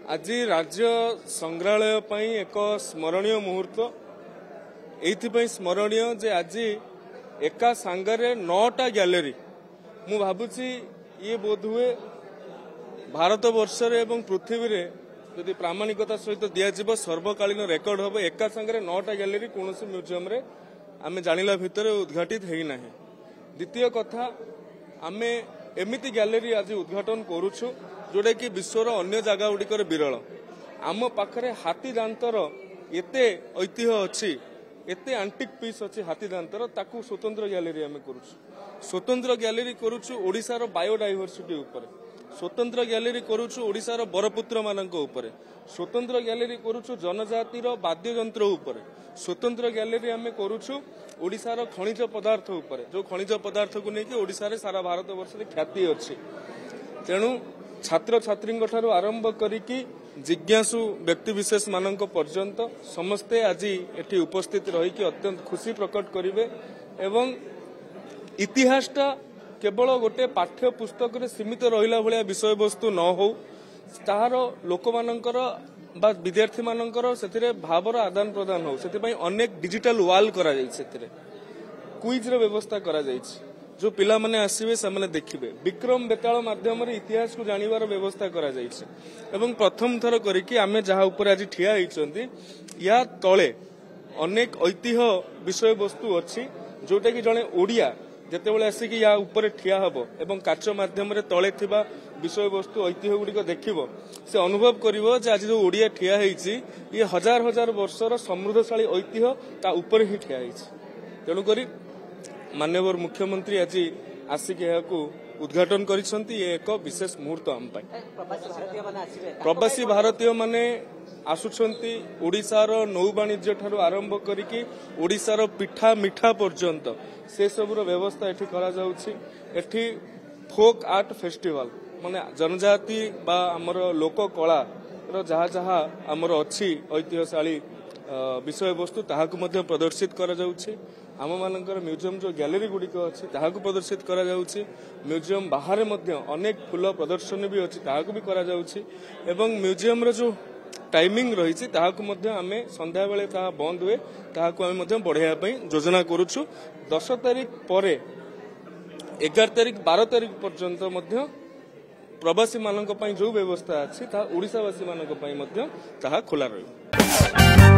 आज राज्य संग्रहालय एक स्मरणीय मुहूर्त ये स्मरणीय जे आज एका सांगरे 9टा गैलरी मु भावुची ये बोधहुए भारत वर्ष एवं पृथ्वी रे यदि प्रामाणिकता सहित दिज्व सर्वकालीन रेकर्ड हम एका सांगरे 9टा गैलरी कौन म्यूजियम रे आमे जानिला भितर उद्घाटित होना है। द्वितीय कथा आमे एमिति गैलरी आज उद्घाटन करुछु जोड़ा कि विश्वर अन्य जगह गुड़िकर विरल आम पाखरे हाथी दांतर एते ऐतिह्य अच्छी एते आंटिक पीस अच्छी हाथी दांतर ताकू स्वतंत्र गैलरी आमे करुछु स्वतंत्र गैलरी करुछु ओडिशार बायोडाइवर्सिटी ऊपर स्वतंत्र गैलरी करुछु ओडिशार बरपुत्र मानक ऊपर स्वतंत्र गैलरी करुछु जनजातिर वाद्य यंत्र ऊपर स्वतंत्र गैलरी आमे करुछु ओडिशार खनिज पदार्थ ऊपर जो खनिज पदार्थ को लेकिन ओडिशारे सारा भारत वर्ष ख्याति अच्छी तेणु छात्र छात्री आरंभ करिकी जिज्ञासु व्यक्ति विशेष मानक पर्यंत समस्ते आज एठी उपस्थित रही अत्यंत खुशी प्रकट करिवे एवं इतिहासटा केवल गोटे पाठ्य पुस्तक रे सीमित रहिला भलिया विषय वस्तु न हो तार लोक मानकर बा विद्यार्थी मानकर सेथिरे भावर आदान प्रदान हो सेति अनेक डिजिटल वाल करा जाय सेथिरे क्विज रे व्यवस्था करा जाय जो पिला माने आसीबे से माने देखिबे विक्रम बेताल माध्यम रे इतिहास को जानिबार व्यवस्था करा जायछि एवं प्रथम थर करिकि आमे जहा ऊपर आज ठिया हिचंती या तळे अनेक ऐतिह्य विषय वस्तु अछि जोटा कि जणे ओडिया जेतेबेले आसिकि या ऊपर ठिया हबो एवं काच माध्यम रे तळे थिबा विषय वस्तु ऐतिह्य गुडी देखिबो से अनुभव करिवो जे आज जो ओडिया ठिया हेछि ये हजार हजार वर्षर समृद्धशाली ऐतिह्य ता ऊपर ही ठिया हेछि तेणु करी माननीय मुख्यमंत्री आज आसिक उद्घाटन करिसंती ये एक विशेष मुहूर्त आम प्रवासी भारतीय माने आसुछंती ओडिशार नौ वाणिज्य ठारू आरंभ करिकी ओडिशार पिठा मिठा पर्यंत से सबुर व्यवस्था एठी करा जाउछि एठी फोक आर्ट फेस्टिवल माने जनजाति बा हमर लोक कला रो जहा जहा हमर अछि ऐतिह्यशाली विषय वस्तु ताहाकु मध्य प्रदर्शित करा जाउछि आम मानकर म्यूजियम जो गैलरी गुड़िक अच्छी ताहाकु प्रदर्शित करा जाउछि म्यूजियम बाहर मध्य अनेक फूल प्रदर्शनी भी अच्छी ताहाकु भी करा जाउछि एवं म्यूजियम रो जो टाइमिंग रही ताहाकु मध्य आमे संध्या बेले ताहा बंद हुए ताहाकु आमे मध्य बढ़ाया पई योजना करूछु 10 तारिख परे 11 तारिख 12 तारिख पर्यंत मध्य प्रवासी मानक पई जो व्यवस्था अछि ता ओडिसावासी मानक पई मध्य ताहा खोला रही।